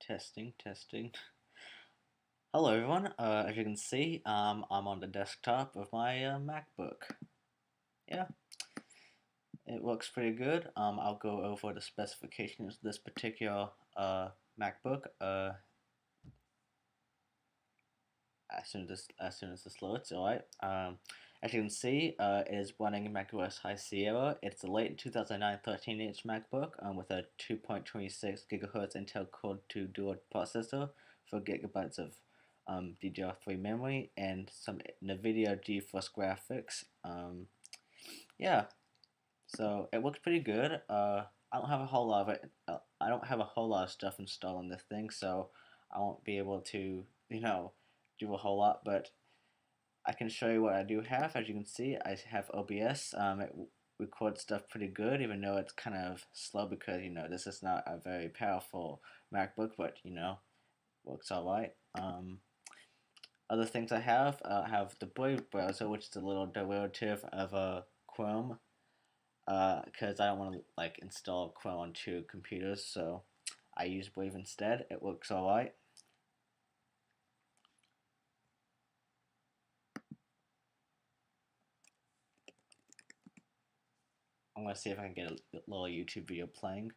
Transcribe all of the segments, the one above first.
Testing, testing. Hello everyone, as you can see, I'm on the desktop of my MacBook. Yeah, it looks pretty good. I'll go over the specifications of this particular MacBook as soon as this loads. Alright. As you can see, it is running macOS High Sierra. It's a late 2009 13-inch MacBook with a 2.26 GHz Intel Core 2 dual processor, 4 gigabytes of DDR3 memory, and some NVIDIA GeForce graphics. Yeah, so it looks pretty good. I don't have a whole lot of it. I don't have a whole lot of stuff installed on this thing, so I won't be able to, do a whole lot. But I can show you what I do have. As you can see, I have OBS. It records stuff pretty good, even though it's kind of slow because this is not a very powerful MacBook, but works alright. Other things I have the Brave browser, which is a little derivative of Chrome, because I don't want to install Chrome on two computers, so I use Brave instead. It works alright. I'm gonna see if I can get a little YouTube video playing.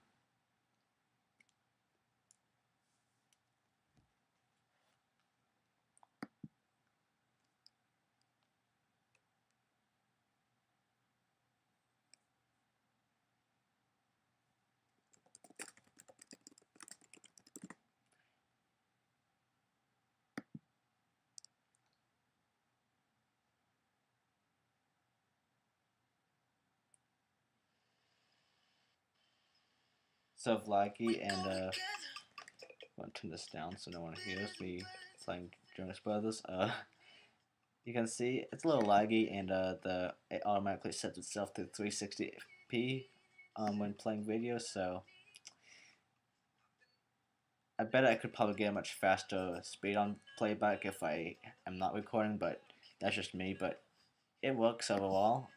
So laggy, and I'm gonna turn this down so no one hears me playing Jonas Brothers. You can see it's a little laggy, and it automatically sets itself to 360p when playing videos. So I bet I could probably get a much faster speed on playback if I am not recording, but that's just me. But it works overall.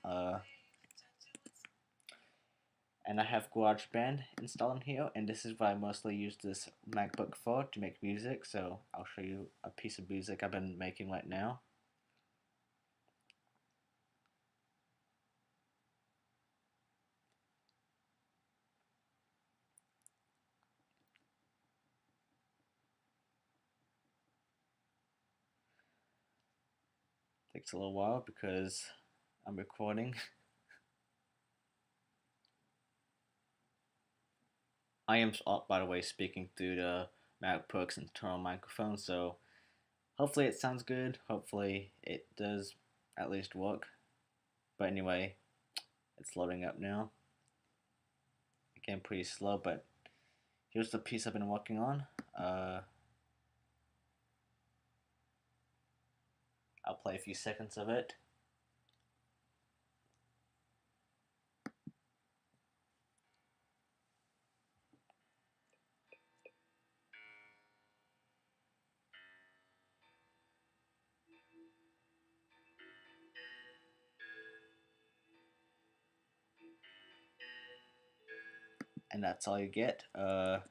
And I have GarageBand installed in here, and this is what I mostly use this MacBook for, to make music. So I'll show you a piece of music I've been making right now. Takes a little while because I'm recording. I am, by the way, speaking through the MacBook's internal microphone, so hopefully it sounds good. Hopefully it does at least work. But anyway, it's loading up now. Again, pretty slow, but here's the piece I've been working on. I'll play a few seconds of it. And that's all you get. And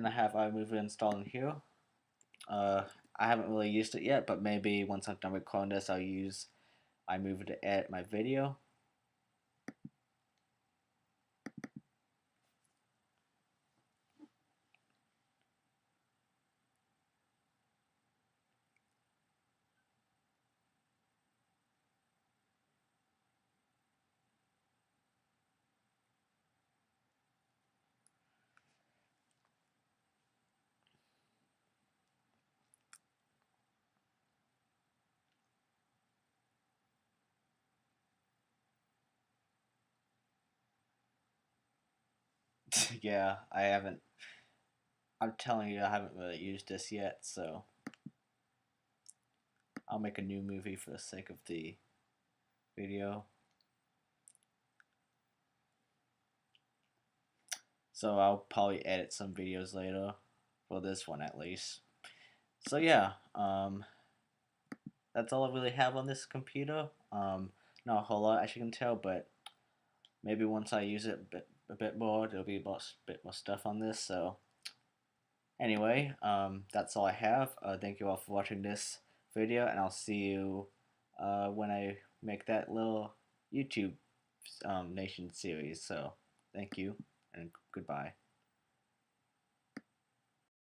I have iMovie installed in here. I haven't really used it yet, but maybe once I'm done recording this, I'll use iMovie to edit my video. Yeah, I haven't. I'm telling you, I haven't really used this yet, so I'll make a new movie for the sake of the video. So I'll probably edit some videos later, for this one at least. So yeah, that's all I really have on this computer. Not a whole lot, as you can tell, but maybe once I use it a bit a bit more. There'll be a bit more stuff on this. So anyway, that's all I have. Thank you all for watching this video, and I'll see you when I make that little YouTube Nation series. So thank you and goodbye.